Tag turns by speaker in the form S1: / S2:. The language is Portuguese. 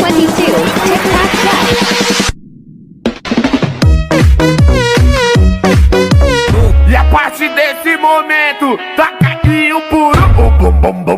S1: 1, 2, tick-tock-tock.
S2: E a partir desse momento, taca aqui o puro, o bum bum bum.